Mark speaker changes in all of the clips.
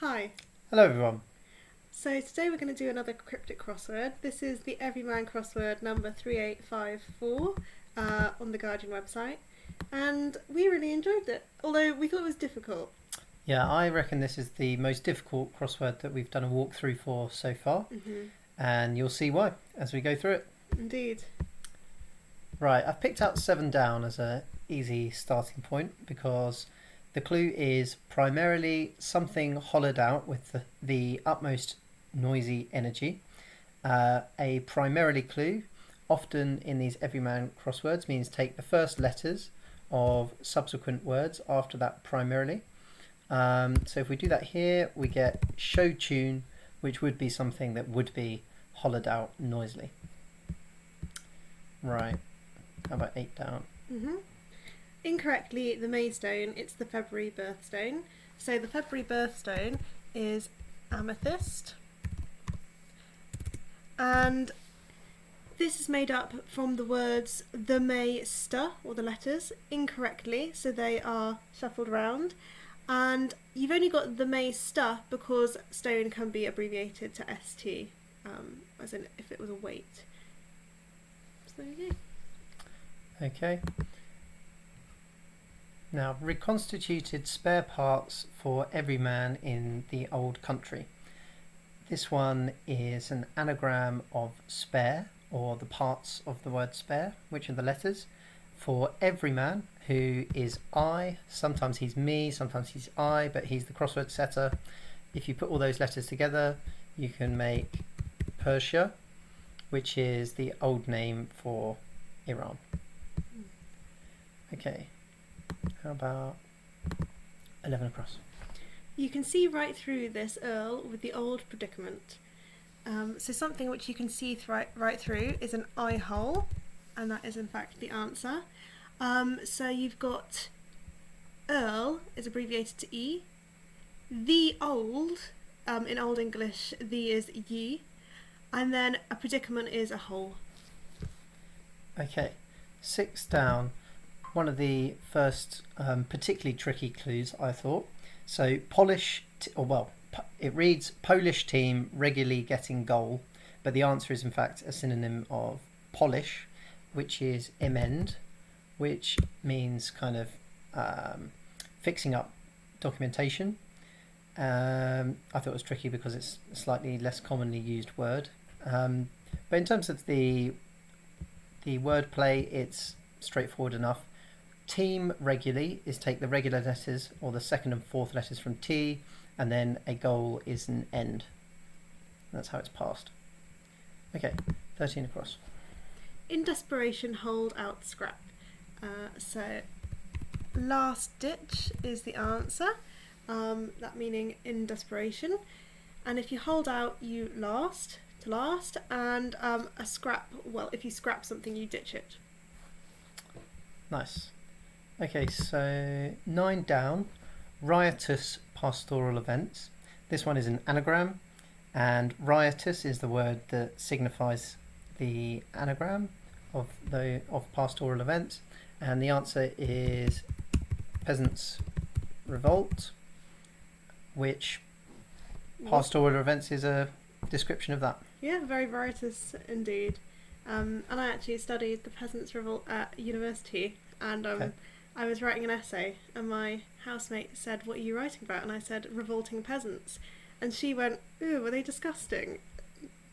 Speaker 1: Hi.
Speaker 2: Hello everyone.
Speaker 1: So today we're going to do another cryptic crossword. This is the Everyman crossword number 3854 on the Guardian website. And we really enjoyed it, although we thought it was difficult.
Speaker 2: Yeah, I reckon this is the most difficult crossword that we've done a walkthrough for so far. And you'll see why as we go through it.
Speaker 1: Indeed.
Speaker 2: Right, I've picked out 7 down as an easy starting point because the clue is primarily something hollowed out with the utmost noisy energy. A primarily clue, often in these Everyman crosswords, means take the first letters of subsequent words after that primarily. So if we do that here, we get show tune, which would be something that would be hollowed out noisily. Right, how about 8 down?
Speaker 1: Incorrectly, the Maystone, it's the February birthstone. So the February birthstone is amethyst. And this is made up from the words the May-ster, or the letters, incorrectly, so they are shuffled around. And you've only got the May-ster because stone can be abbreviated to ST, as in if it was a weight. So there you go.
Speaker 2: Okay. Now, reconstituted spare parts for every man in the old country. This one is an anagram of spare, or the parts of the word spare, which are the letters, for every man, who is I. Sometimes he's me, sometimes he's I, but he's the crossword setter. If you put all those letters together, you can make Persia, which is the old name for Iran. Okay, how about 11 across?
Speaker 1: You can see right through this earl with the old predicament. So something which you can see right through is an eye hole, and that is in fact the answer. So you've got earl is abbreviated to E. The old, in Old English, the is ye. And then a predicament is a hole.
Speaker 2: Okay, 6 down. One of the first particularly tricky clues, I thought. So it reads Polish team regularly getting goal, but the answer is in fact a synonym of polish, which is emend, which means kind of fixing up documentation. I thought it was tricky because it's a slightly less commonly used word. But in terms of the wordplay, it's straightforward enough. Team regularly is take the regular letters or the second and fourth letters from T, and then a goal is an end. That's how it's passed. Okay, 13 across.
Speaker 1: In desperation, hold out scrap. So last ditch is the answer, that meaning in desperation. And if you hold out, you last, and a scrap, well, if you scrap something, you ditch it.
Speaker 2: Nice. Okay, so 9 down, riotous pastoral events. This one is an anagram, and riotous is the word that signifies the anagram of pastoral events, and the answer is peasants revolt, which pastoral events is a description of that.
Speaker 1: Yeah, very riotous indeed. And I actually studied the peasants revolt at university, and
Speaker 2: Okay.
Speaker 1: I was writing an essay, and my housemate said, "What are you writing about?" And I said, "Revolting peasants." And she went, "Ooh, were they disgusting?"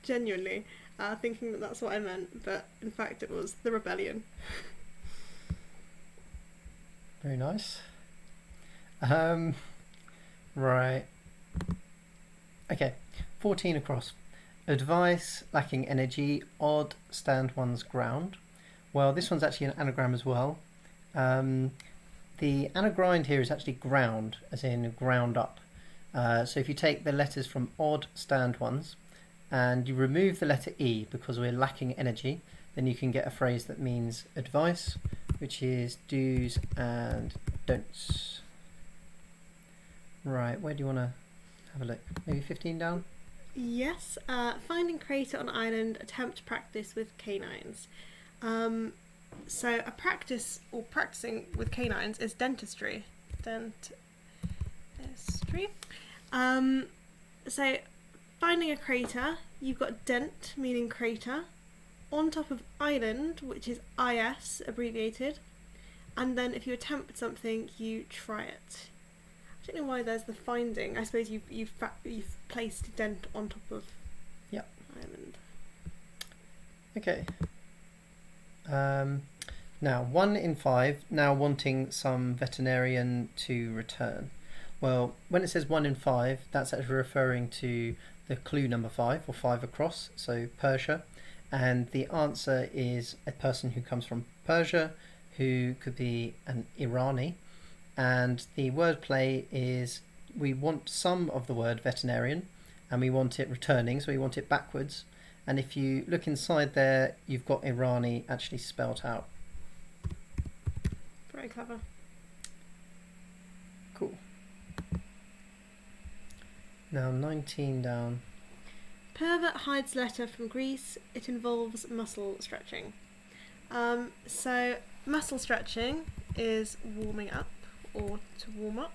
Speaker 1: Genuinely, thinking that that's what I meant, but in fact it was the rebellion.
Speaker 2: Very nice. Right. Okay, 14 across. Advice, lacking energy, odd, stand one's ground. Well, this one's actually an anagram as well. The anagrind here is actually ground, as in ground up. So if you take the letters from odd, stand ones, and you remove the letter E because we're lacking energy, then you can get a phrase that means advice, which is do's and don'ts. Right, where do you want to have a look? Maybe 15 down?
Speaker 1: Yes, finding crater on island, attempt practice with canines. So a practice or practicing with canines is dentistry. So finding a crater, you've got dent, meaning crater, on top of island, which is IS abbreviated, and then if you attempt something, you try it. I don't know why there's the finding. I suppose you've placed dent on top of island.
Speaker 2: Okay. Now 1 in 5 now wanting some veterinarian to return. Well, when it says 1 in 5, that's actually referring to the clue number 5 or 5 across, so Persia, and the answer is a person who comes from Persia, who could be an Irani, and the wordplay is we want some of the word veterinarian and we want it returning, so we want it backwards, and if you look inside there you've got Irani actually spelt out.
Speaker 1: Very clever.
Speaker 2: Cool. Now 19 down.
Speaker 1: Pervert hides letter from Greece. It involves muscle stretching. So muscle stretching is warming up or to warm up.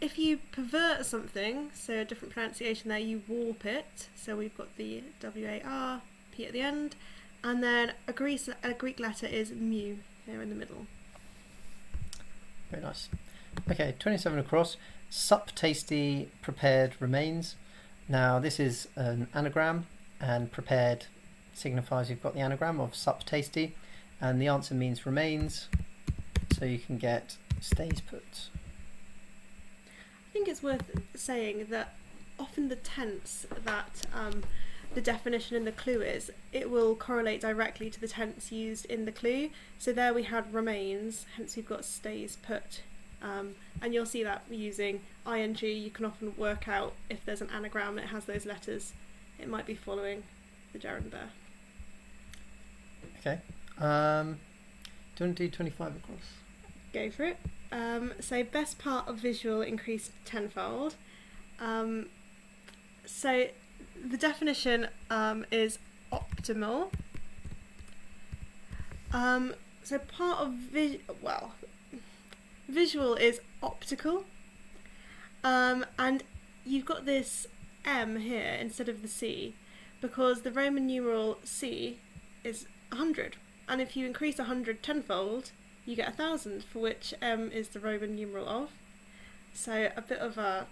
Speaker 1: If you pervert something, so a different pronunciation there, you warp it. So we've got the W-A-R-P at the end, and then a Greek letter is mu here in the middle.
Speaker 2: Very nice. Okay, 27 across. Sup tasty prepared remains. Now this is an anagram, and prepared signifies you've got the anagram of sup tasty, and the answer means remains, so you can get stays put.
Speaker 1: I think it's worth saying that often the tense that the definition in the clue is, it will correlate directly to the tense used in the clue. So there we had remains, hence we've got stays put. And you'll see that using ing, you can often work out if there's an anagram that has those letters, it might be following the gerund there.
Speaker 2: Okay. Do you want to do 25 across?
Speaker 1: Go for it. So best part of visual increased tenfold. So the definition is optimal. So part of visual is optical, and you've got this M here instead of the C because the Roman numeral C is 100, and if you increase 100 tenfold you get 1,000, for which M is the Roman numeral of. So a bit of a...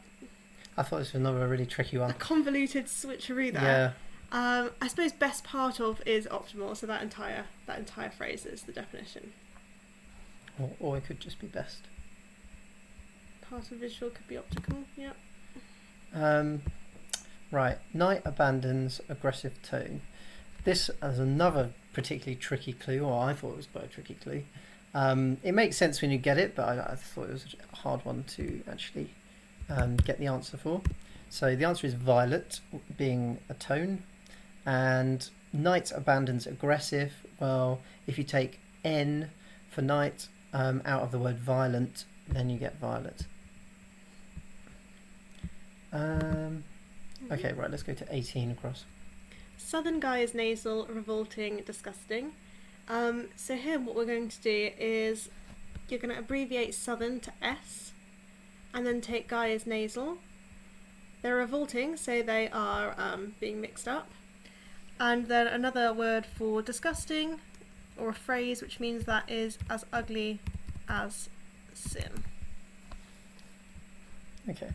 Speaker 2: I thought this was another really tricky one.
Speaker 1: A convoluted switcheroo there.
Speaker 2: Yeah.
Speaker 1: I suppose best part of is optimal, so that entire phrase is the definition.
Speaker 2: Or it could just be best.
Speaker 1: Part of visual could be optical, yeah.
Speaker 2: Right, Knight abandons aggressive tone. This is another particularly tricky clue, or I thought it was quite a tricky clue. It makes sense when you get it, but I thought it was a hard one to actually get the answer for. So the answer is violet, being a tone, and Knight abandons aggressive. Well, if you take N for Knight out of the word violent, then you get violet. Okay, right, let's go to 18 across.
Speaker 1: Southern guy is nasal, revolting, disgusting. So here what we're going to do is you're going to abbreviate southern to S and then take guy as nasal. They're revolting, so they are being mixed up. And then another word for disgusting, or a phrase which means that is as ugly as sin.
Speaker 2: Okay.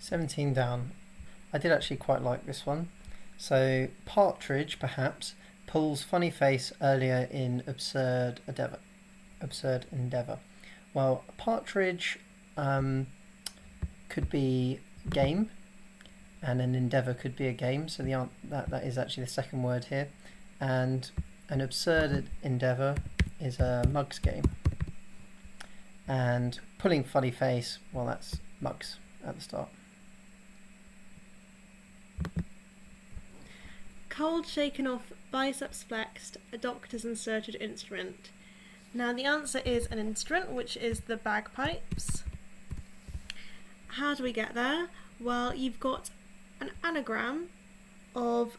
Speaker 2: $17 down. I did actually quite like this one. So partridge perhaps pulls funny face earlier in absurd endeavour. Well, partridge could be game, and an endeavour could be a game. So that is actually the second word here, and an absurd endeavour is a mugs game. And pulling funny face, well, that's mugs at the start.
Speaker 1: Cold shaken off, biceps flexed, a doctor's inserted instrument. Now the answer is an instrument, which is the bagpipes. How do we get there? Well, you've got an anagram of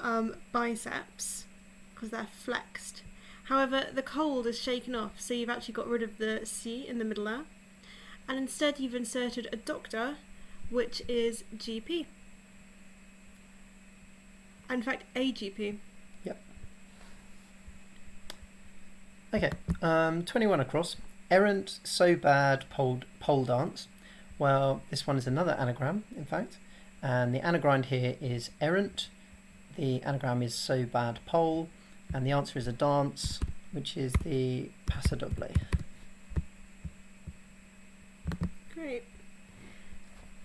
Speaker 1: biceps, because they're flexed. However, the cold is shaken off, so you've actually got rid of the C in the middle there. And instead you've inserted a doctor, which is GP. In fact, a GP.
Speaker 2: Yep. Okay, 21 across. Errant, so bad, pole dance. Well, this one is another anagram, in fact. And the anagram here is errant. The anagram is so bad, pole. And the answer is a dance, which is the paso doble.
Speaker 1: Great.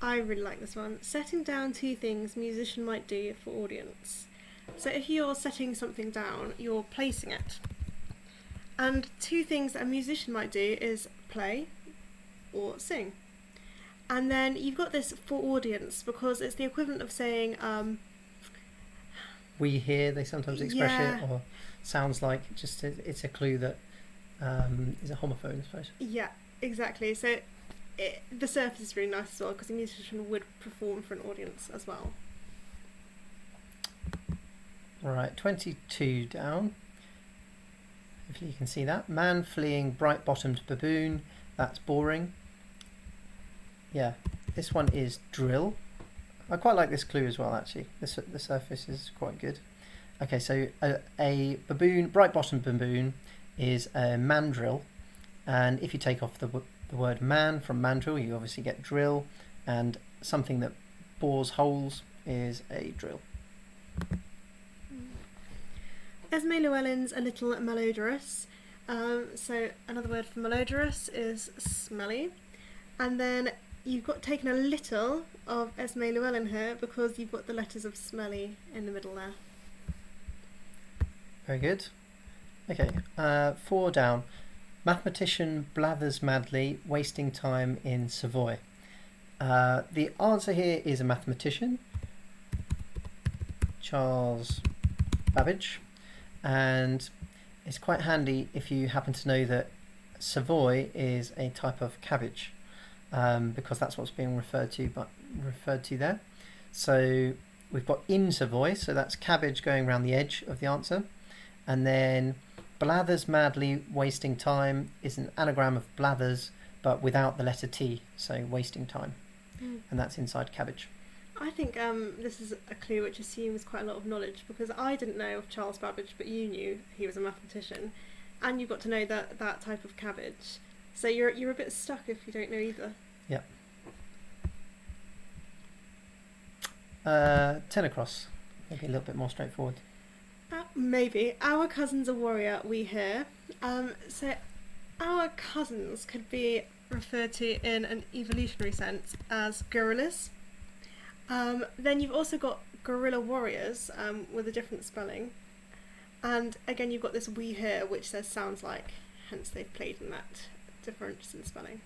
Speaker 1: I really like this one. Setting down 2 things musician might do for audience. So if you're setting something down, you're placing it. And 2 things that a musician might do is play or sing. And then you've got this for audience because it's the equivalent of saying
Speaker 2: We hear, they sometimes express
Speaker 1: Yeah.
Speaker 2: it, or sounds like, just it's a clue that is a homophone, I suppose.
Speaker 1: Yeah, exactly. So the surface is really nice as well because the musician would perform for an audience as well.
Speaker 2: Alright, 22 down. Hopefully you can see that. Man fleeing bright-bottomed baboon. That's boring. Yeah, this one is drill. I quite like this clue as well, actually. The surface is quite good. Okay, so a baboon, bright-bottomed baboon, is a mandrill. And if you take off the word man from mandrill, you obviously get drill. And something that bores holes is a drill.
Speaker 1: Esme Llywellyn's a little malodorous. So another word for malodorous is smelly. And then you've got taken a little of Esme Llywellyn here because you've got the letters of smelly in the middle there.
Speaker 2: Very good. Okay, 4 down. Mathematician blathers madly, wasting time in Savoy. The answer here is a mathematician, Charles Babbage, and it's quite handy if you happen to know that Savoy is a type of cabbage, because that's what's being referred to there. So we've got in Savoy, so that's cabbage going around the edge of the answer, and then blathers madly, wasting time is an anagram of blathers, but without the letter T, so wasting time, and that's inside cabbage.
Speaker 1: I think this is a clue which assumes quite a lot of knowledge because I didn't know of Charles Babbage, but you knew he was a mathematician, and you got to know that type of cabbage. So you're a bit stuck if you don't know either.
Speaker 2: Yep. 10 across. Maybe a little bit more straightforward.
Speaker 1: Maybe. Our cousin's a warrior, we hear. So our cousins could be referred to in an evolutionary sense as gorillas. Then you've also got gorilla warriors with a different spelling. And again, you've got this we here, which says sounds like, hence they've played in that difference in spelling.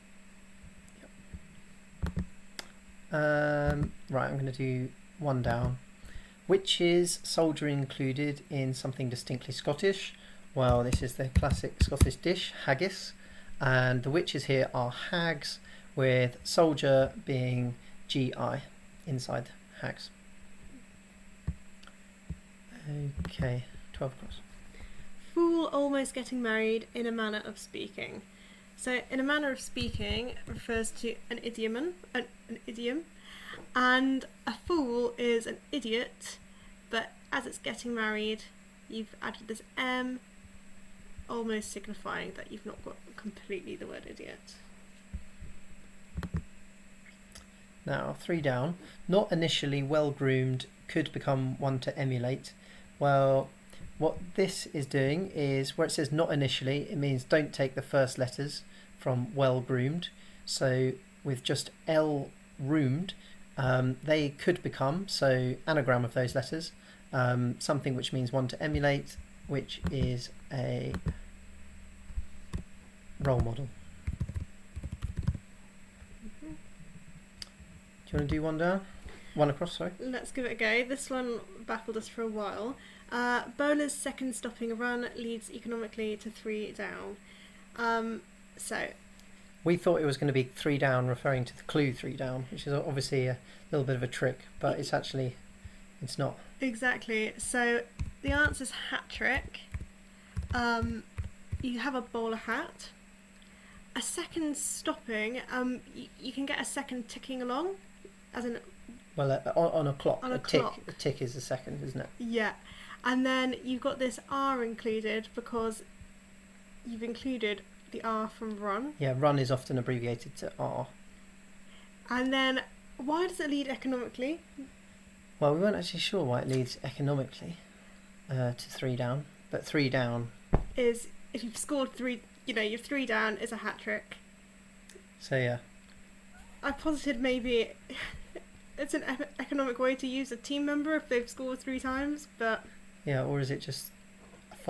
Speaker 2: Right, I'm going to do 1 down. Which is soldier included in something distinctly Scottish? Well, this is the classic Scottish dish, haggis. And the witches here are hags, with soldier being GI inside hags. Okay, 12 across.
Speaker 1: Fool almost getting married in a manner of speaking. So, in a manner of speaking refers to an idiom, and a fool is an idiot, but as it's getting married, you've added this M, almost signifying that you've not got completely the word idiot.
Speaker 2: Now, 3 down. Not initially well groomed, could become one to emulate. Well, what this is doing is, where it says not initially, it means don't take the first letters from well groomed. So with just L roomed, they could become, so anagram of those letters, something which means one to emulate, which is a role model. Do you want to do 1 down? 1 across, sorry.
Speaker 1: Let's give it a go. This one baffled us for a while. Bowler's second stopping a run leads economically to 3 down. So
Speaker 2: we thought it was going to be 3 down, referring to the clue 3 down, which is obviously a little bit of a trick, but it's not.
Speaker 1: Exactly. So the answer's hat trick, You have a bowler hat. A second stopping, you can get a second ticking along, as in...
Speaker 2: Well, on a clock,
Speaker 1: On a
Speaker 2: tick.
Speaker 1: clock.
Speaker 2: A tick is a second, isn't it?
Speaker 1: Yeah. And then you've got this R included because you've included the R from run.
Speaker 2: Yeah, run is often abbreviated to R.
Speaker 1: And then, why does it lead economically?
Speaker 2: Well, we weren't actually sure why it leads economically to 3 down, but 3 down...
Speaker 1: Is, if you've scored 3, your 3 down is a hat trick.
Speaker 2: So, yeah.
Speaker 1: I posited maybe it's an economic way to use a team member if they've scored 3 times, but...
Speaker 2: Yeah, or is it just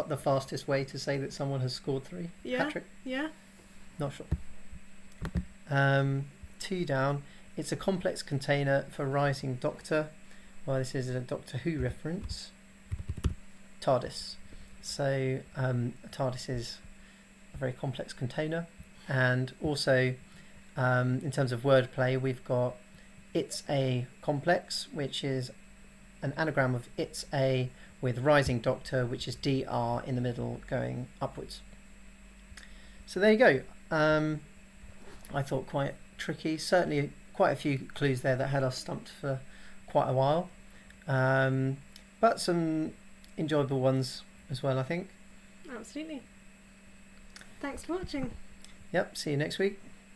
Speaker 2: the fastest way to say that someone has scored 3?
Speaker 1: Yeah,
Speaker 2: Hat trick?
Speaker 1: yeah.
Speaker 2: Not sure. 2 down. It's a complex container for rising doctor. Well, this is a Doctor Who reference. TARDIS. So, a TARDIS is a very complex container. And also, in terms of wordplay, we've got it's a complex, which is an anagram of it's a, with rising doctor, which is DR in the middle going upwards. So there you go. I thought quite tricky. Certainly quite a few clues there that had us stumped for quite a while. But some enjoyable ones as well, I think.
Speaker 1: Absolutely. Thanks for watching.
Speaker 2: Yep, see you next week.